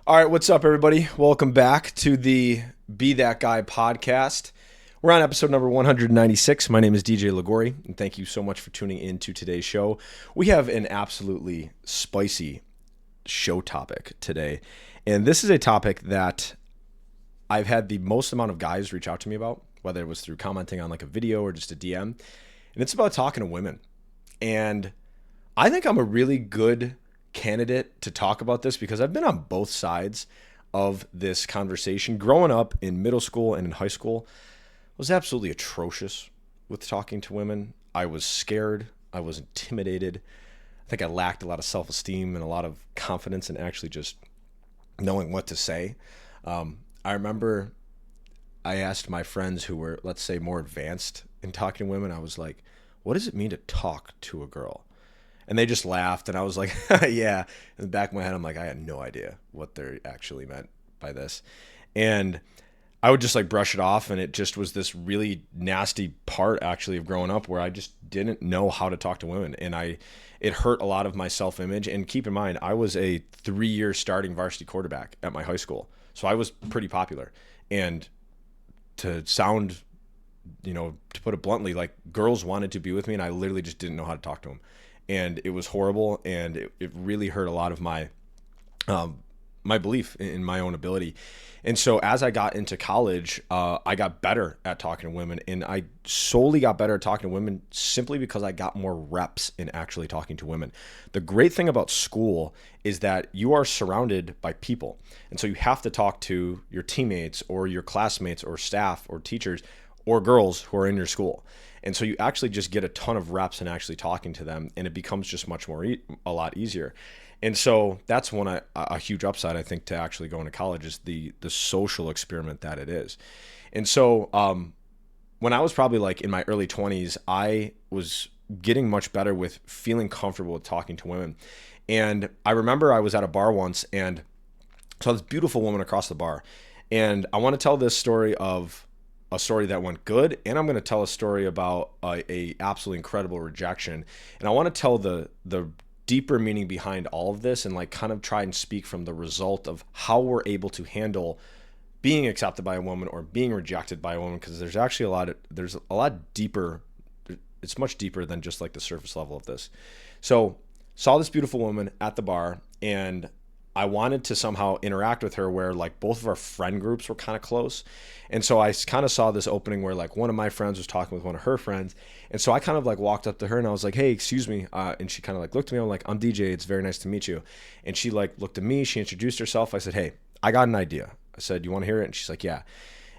All right, what's up, everybody? Welcome back to the Be That Guy podcast. We're on episode number 196. My name is DJ Ligori, and thank you so much for tuning in to today's show. We have an absolutely spicy show topic today, and this is a topic that I've had the most amount of guys reach out to me about, whether it was through commenting on like a video or just a DM, and it's about talking to women. And I think I'm a really good candidate to talk about this because I've been on both sides of this conversation. Growing up in middle school and in high school, I was absolutely atrocious with talking to women. I was scared. I was intimidated. I think I lacked a lot of self-esteem and a lot of confidence in actually just knowing what to say. I remember I asked my friends who were, let's say, more advanced in talking to women, I was like, what does it mean to talk to a girl? And they just laughed, and I was like, yeah. In the back of my head, I'm like, I had no idea what they actually meant by this. And I would just like brush it off, and it just was this really nasty part actually of growing up where I just didn't know how to talk to women. And it hurt a lot of my self-image. And keep in mind, I was a 3-year starting varsity quarterback at my high school. So I was pretty popular. And to sound, to put it bluntly, like girls wanted to be with me, and I literally just didn't know how to talk to them. And it was horrible, and it really hurt a lot of my my belief in my own ability. And so as I got into college, I got better at talking to women, and I solely got better at talking to women simply because I got more reps in actually talking to women. The great thing about school is that you are surrounded by people, and so you have to talk to your teammates or your classmates or staff or teachers or girls who are in your school. And so you actually just get a ton of reps in actually talking to them, and it becomes just much more, a lot easier. And so that's a huge upside, I think, to actually going to college is the social experiment that it is. And so when I was probably like in my early 20s, I was getting much better with feeling comfortable with talking to women. And I remember I was at a bar once and saw this beautiful woman across the bar. And I want to tell this story of a story that went good, and I'm going to tell a story about a absolutely incredible rejection. And I want to tell the deeper meaning behind all of this, and like kind of try and speak from the result of how we're able to handle being accepted by a woman or being rejected by a woman, because there's actually there's a lot deeper. It's much deeper than just like the surface level of this. So saw this beautiful woman at the bar, and I wanted to somehow interact with her where like both of our friend groups were kind of close. And so I kind of saw this opening where like one of my friends was talking with one of her friends. And so I kind of like walked up to her and I was like, hey, excuse me. And she kind of like looked at me. I'm like, I'm DJ. It's very nice to meet you. And she like looked at me. She introduced herself. I said, hey, I got an idea. I said, you want to hear it? And she's like, yeah.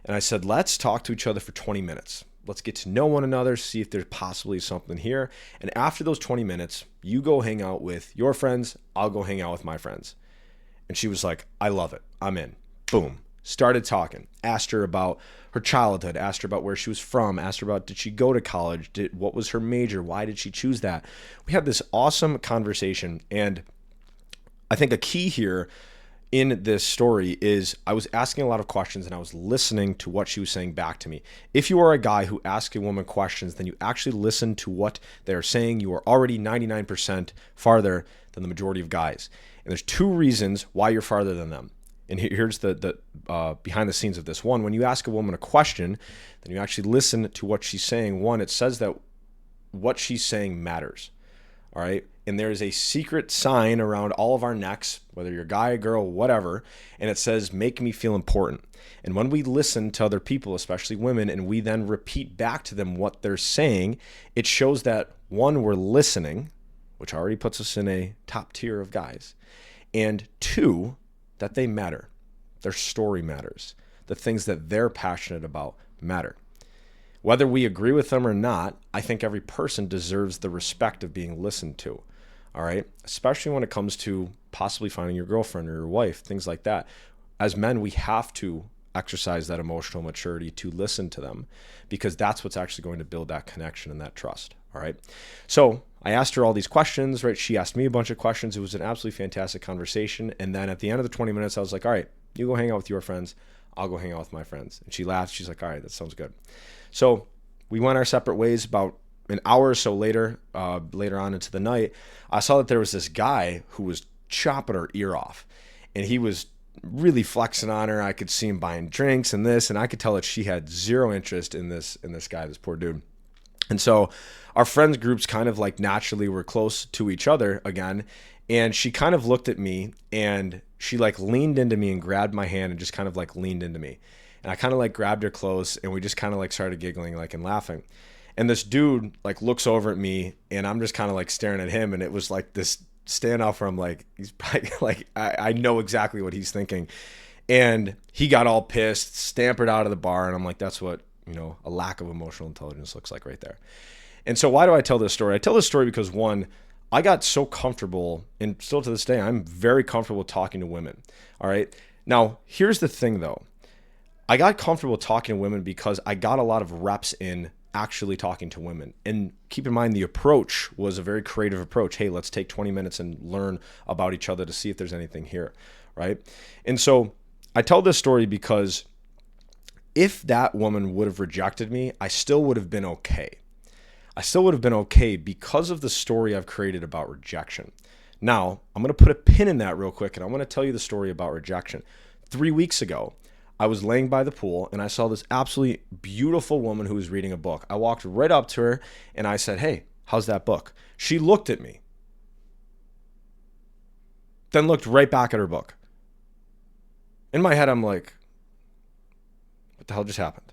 And I said, let's talk to each other for 20 minutes. Let's get to know one another, see if there's possibly something here. And after those 20 minutes, you go hang out with your friends. I'll go hang out with my friends. And she was like, I love it. I'm in. Boom. Started talking. Asked her about her childhood. Asked her about where she was from. Asked her about, did she go to college? What was her major? Why did she choose that? We had this awesome conversation. And I think a key here in this story is I was asking a lot of questions and I was listening to what she was saying back to me. If you are a guy who asks a woman questions, then you actually listen to what they're saying. You are already 99% farther than the majority of guys. And there's 2 reasons why you're farther than them. And here's the behind the scenes of this. One, when you ask a woman a question, then you actually listen to what she's saying. One, it says that what she's saying matters. All right. And there is a secret sign around all of our necks, whether you're a guy, girl, whatever. And it says, make me feel important. And when we listen to other people, especially women, and we then repeat back to them what they're saying, it shows that 1, we're listening, which already puts us in a top tier of guys. And 2, that they matter. Their story matters. The things that they're passionate about matter. Whether we agree with them or not, I think every person deserves the respect of being listened to. All right? Especially when it comes to possibly finding your girlfriend or your wife, things like that. As men, we have to exercise that emotional maturity to listen to them, because that's what's actually going to build that connection and that trust. All right. So I asked her all these questions, right? She asked me a bunch of questions. It was an absolutely fantastic conversation. And then at the end of the 20 minutes, I was like, all right, you go hang out with your friends. I'll go hang out with my friends. And she laughed. She's like, all right, that sounds good. So we went our separate ways. About an hour or so later on into the night, I saw that there was this guy who was chopping her ear off. And he was really flexing on her. I could see him buying drinks and this, and I could tell that she had zero interest in this guy, this poor dude. And so our friends groups kind of like naturally were close to each other again. And she kind of looked at me and she like leaned into me and grabbed my hand and just kind of like leaned into me. And I kind of like grabbed her close and we just kind of like started giggling like and laughing. And this dude like looks over at me and I'm just kind of like staring at him. And it was like this standoff where I'm like, he's probably like, I know exactly what he's thinking. And he got all pissed, scampered out of the bar. And I'm like, that's what, a lack of emotional intelligence looks like right there. And so why do I tell this story? I tell this story because one, I got so comfortable, and still to this day, I'm very comfortable talking to women. All right. Now, here's the thing though. I got comfortable talking to women because I got a lot of reps in actually talking to women. And keep in mind, the approach was a very creative approach. Hey, let's take 20 minutes and learn about each other to see if there's anything here. Right. And so I tell this story because if that woman would have rejected me, I still would have been okay. I still would have been okay because of the story I've created about rejection. Now, I'm going to put a pin in that real quick, and I'm going to tell you the story about rejection. 3 weeks ago, I was laying by the pool, and I saw this absolutely beautiful woman who was reading a book. I walked right up to her, and I said, hey, how's that book? She looked at me, then looked right back at her book. In my head, I'm like, what the hell just happened?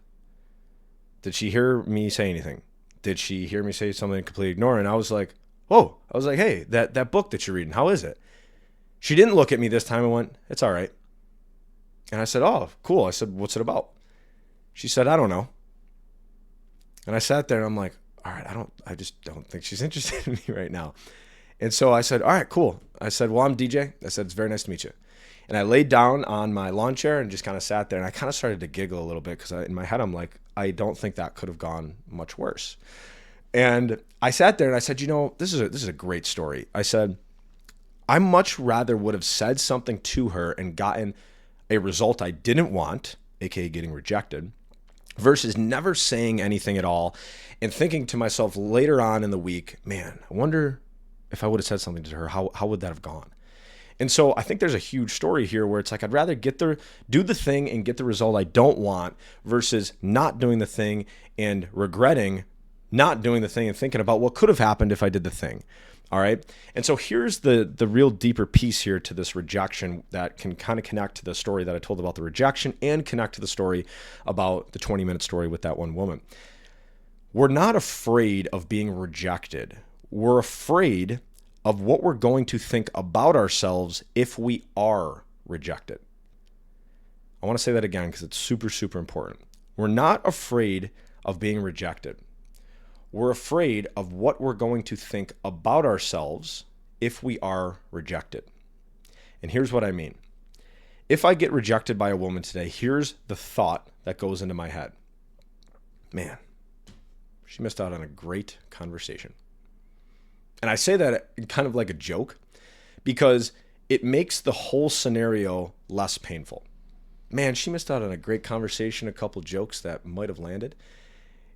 Did she hear me say anything? Did she hear me say something completely ignorant? I was like, oh, I was like, hey, that book that you're reading, how is it? She didn't look at me this time and went, it's all right. And I said, oh, cool. I said, what's it about? She said, I don't know. And I sat there and I'm like, all right, I just don't think she's interested in me right now. And so I said, all right, cool. I said, well, I'm DJ. I said, it's very nice to meet you. And I laid down on my lawn chair and just kind of sat there. And I kind of started to giggle a little bit because in my head, I'm like, I don't think that could have gone much worse. And I sat there and I said, this is a great story. I said, I much rather would have said something to her and gotten a result I didn't want, aka getting rejected, versus never saying anything at all and thinking to myself later on in the week, man, I wonder if I would have said something to her, how would that have gone? And so I think there's a huge story here where it's like I'd rather do the thing and get the result I don't want versus not doing the thing and regretting not doing the thing and thinking about what could have happened if I did the thing. All right. And so here's the real deeper piece here to this rejection that can kind of connect to the story that I told about the rejection and connect to the story about the 20-minute story with that one woman. We're not afraid of being rejected. We're afraid of what we're going to think about ourselves if we are rejected. I want to say that again because it's super, super important. We're not afraid of being rejected. We're afraid of what we're going to think about ourselves if we are rejected. And here's what I mean. If I get rejected by a woman today, here's the thought that goes into my head. Man, she missed out on a great conversation. And I say that kind of like a joke because it makes the whole scenario less painful. Man, she missed out on a great conversation, a couple jokes that might have landed,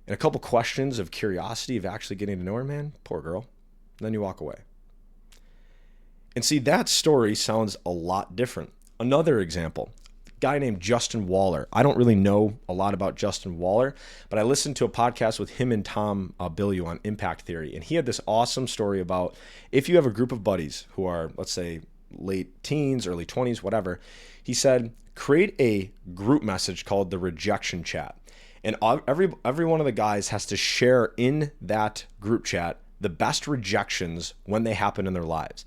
and a couple questions of curiosity of actually getting to know her, man. Poor girl. And then you walk away. And see, that story sounds a lot different. Another example, a guy named Justin Waller. I don't really know a lot about Justin Waller, but I listened to a podcast with him and Tom Bilyeu on impact theory. And he had this awesome story about if you have a group of buddies who are, let's say, late teens, early 20s, whatever, he said, create a group message called the rejection chat. And every one of the guys has to share in that group chat the best rejections when they happen in their lives.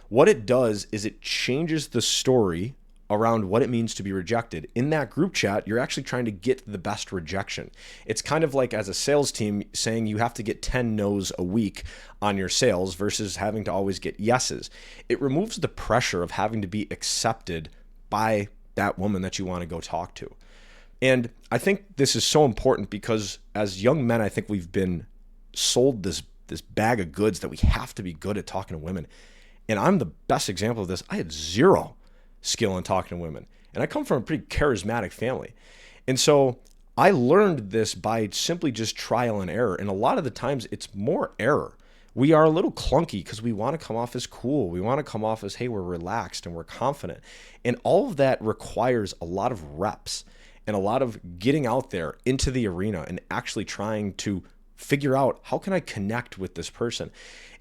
What it does is it changes the story around what it means to be rejected. In that group chat, you're actually trying to get the best rejection. It's kind of like as a sales team saying you have to get 10 no's a week on your sales versus having to always get yeses. It removes the pressure of having to be accepted by that woman that you want to go talk to. And I think this is so important because as young men, I think we've been sold this bag of goods that we have to be good at talking to women. And I'm the best example of this. I had zero skill in talking to women. And I come from a pretty charismatic family. And so I learned this by simply just trial and error. And a lot of the times it's more error. We are a little clunky because we want to come off as cool. We want to come off as, hey, we're relaxed and we're confident. And all of that requires a lot of reps and a lot of getting out there into the arena and actually trying to figure out, how can I connect with this person?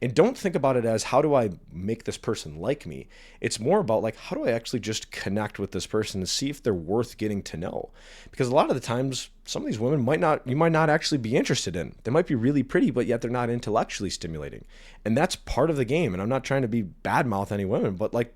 And don't think about it as, how do I make this person like me? It's more about like, how do I actually just connect with this person and see if they're worth getting to know? Because a lot of the times, some of these women you might not actually be interested in. They might be really pretty, but yet they're not intellectually stimulating. And that's part of the game. And I'm not trying to be badmouth any women, but like,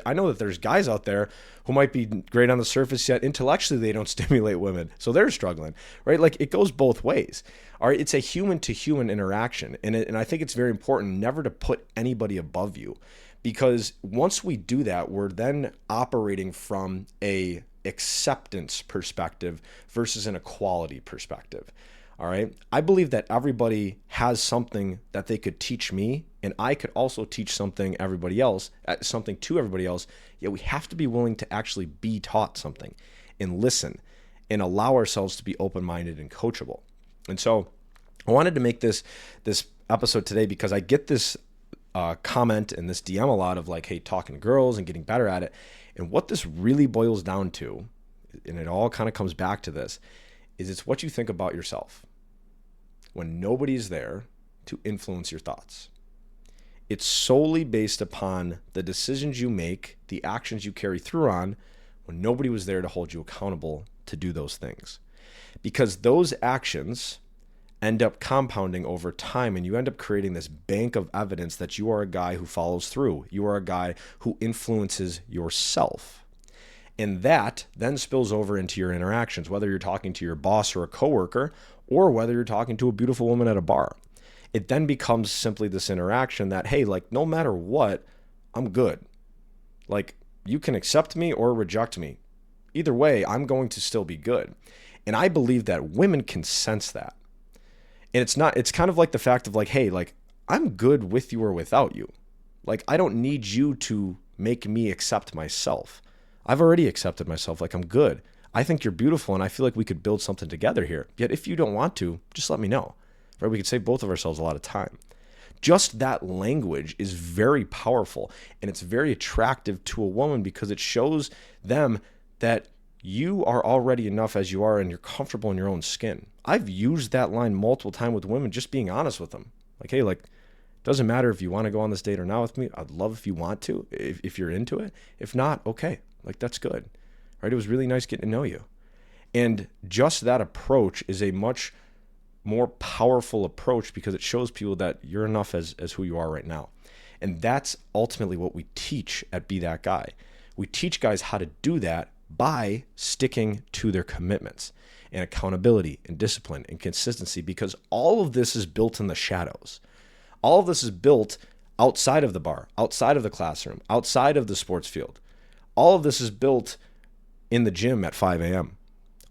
I know that there's guys out there who might be great on the surface, yet intellectually they don't stimulate women. So they're struggling, right? Like, it goes both ways. All right, it's a human to human interaction. And I think it's very important never to put anybody above you, because once we do that, we're then operating from a acceptance perspective versus an equality perspective. All right. I believe that everybody has something that they could teach me, and I could also teach something to everybody else. Yet we have to be willing to actually be taught something and listen and allow ourselves to be open-minded and coachable. And so I wanted to make this episode today because I get this comment and this DM a lot of like, hey, talking to girls and getting better at it. And what this really boils down to, and it all kind of comes back to this, is it's what you think about yourself when nobody's there to influence your thoughts. It's solely based upon the decisions you make, the actions you carry through on, when nobody was there to hold you accountable to do those things. Because those actions end up compounding over time, and you end up creating this bank of evidence that you are a guy who follows through. You are a guy who influences yourself. And that then spills over into your interactions, whether you're talking to your boss or a coworker, or whether you're talking to a beautiful woman at a bar. It then becomes simply this interaction that, hey, like, no matter what, I'm good. Like, you can accept me or reject me. Either way, I'm going to still be good. And I believe that women can sense that. And it's kind of like the fact of like, hey, like, I'm good with you or without you. Like, I don't need you to make me accept myself. I've already accepted myself. Like, I'm good. I think you're beautiful, and I feel like we could build something together here. Yet if you don't want to, just let me know. Right? We could save both of ourselves a lot of time. Just that language is very powerful, and it's very attractive to a woman because it shows them that you are already enough as you are and you're comfortable in your own skin. I've used that line multiple times with women, just being honest with them. Like, hey, like, doesn't matter if you want to go on this date or not with me. I'd love if you want to, if you're into it. If not, okay. Like, that's good. Right? It was really nice getting to know you. And just that approach is a much more powerful approach because it shows people that you're enough as who you are right now. And that's ultimately what we teach at Be That Guy. We teach guys how to do that by sticking to their commitments and accountability and discipline and consistency, because all of this is built in the shadows. All of this is built outside of the bar, outside of the classroom, outside of the sports field. All of this is built in the gym at 5 a.m.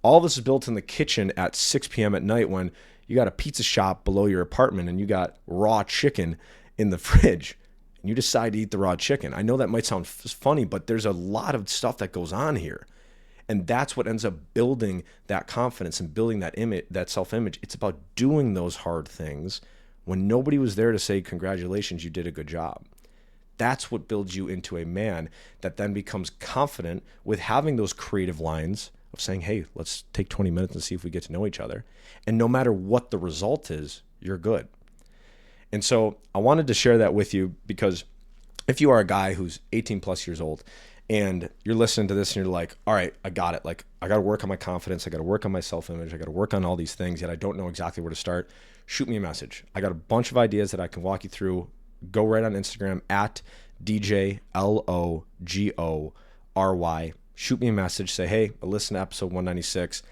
All of this is built in the kitchen at 6 p.m. at night when you got a pizza shop below your apartment and you got raw chicken in the fridge and you decide to eat the raw chicken. I know that might sound funny, but there's a lot of stuff that goes on here. And that's what ends up building that confidence and building that image, that self-image. It's about doing those hard things when nobody was there to say, congratulations, you did a good job. That's what builds you into a man that then becomes confident with having those creative lines of saying, hey, let's take 20 minutes and see if we get to know each other. And no matter what the result is, you're good. And so I wanted to share that with you because if you are a guy who's 18 plus years old and you're listening to this and you're like, all right, I got it. Like, I got to work on my confidence. I got to work on my self-image. I got to work on all these things, yet I don't know exactly where to start. Shoot me a message. I got a bunch of ideas that I can walk you through. Go right on Instagram at DJLOGORY. Shoot me a message. Say, hey, I listened to episode 196.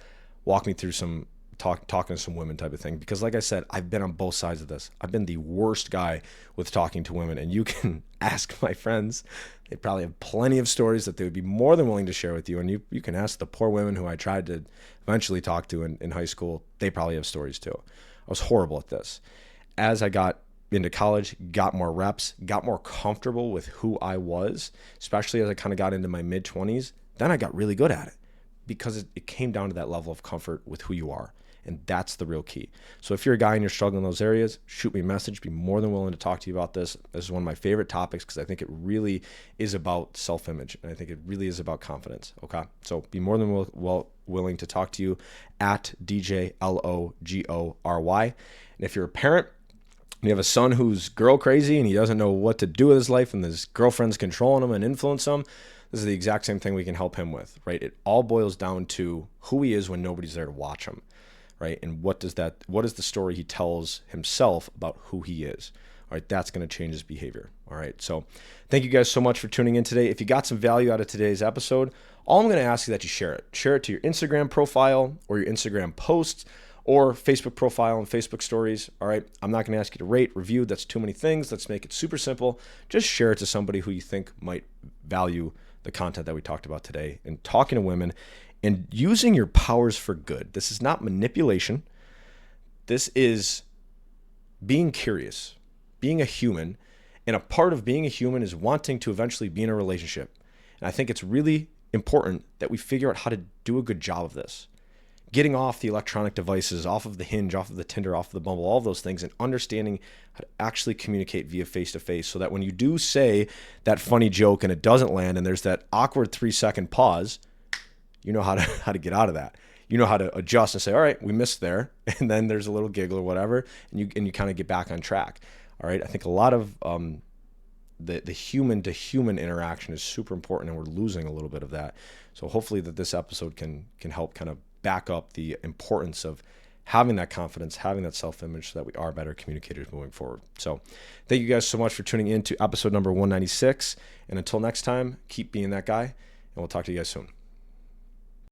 Walk me through some talking to some women type of thing. Because like I said, I've been on both sides of this. I've been the worst guy with talking to women. And you can ask my friends. They probably have plenty of stories that they would be more than willing to share with you. And you can ask the poor women who I tried to eventually talk to in high school. They probably have stories too. I was horrible at this. As I got into college, got more reps, got more comfortable with who I was, especially as I kind of got into my mid-20s, then I got really good at it because it came down to that level of comfort with who you are And that's the real key. So if you're a guy and you're struggling in those areas, shoot me a message. Be more than willing to talk to you about this. This is one of my favorite topics because I think it really is about self-image. And I think it really is about confidence. Okay. So be more than willing to talk to you at DJ LOGORY. And if you're a parent, and you have a son who's girl crazy and he doesn't know what to do with his life and his girlfriend's controlling him and influence him, this is the exact same thing we can help him with, right? It all boils down to who he is when nobody's there to watch him, right? And what is the story he tells himself about who he is? All right, that's going to change his behavior. All right, so thank you guys so much for tuning in today. If you got some value out of today's episode, all I'm going to ask is that you share it. Share it to your Instagram profile or your Instagram posts or Facebook profile and Facebook stories. All right, I'm not going to ask you to rate, review. That's too many things. Let's make it super simple. Just share it to somebody who you think might value the content that we talked about today and talking to women and using your powers for good. This is not manipulation. This is being curious, being a human. And a part of being a human is wanting to eventually be in a relationship. And I think it's really important that we figure out how to do a good job of this. Getting off the electronic devices, off of the Hinge, off of the Tinder, off of the Bumble, all of those things, and understanding how to actually communicate via face-to-face so that when you do say that funny joke and it doesn't land and there's that awkward 3-second pause, you know how to get out of that. You know how to adjust and say, all right, we missed there. And then there's a little giggle or whatever, and you kind of get back on track. All right. I think a lot of the human to human interaction is super important, and we're losing a little bit of that. So hopefully that this episode can help kind of back up the importance of having that confidence, having that self-image so that we are better communicators moving forward. So thank you guys so much for tuning in to episode number 196. And until next time, keep being that guy, and we'll talk to you guys soon.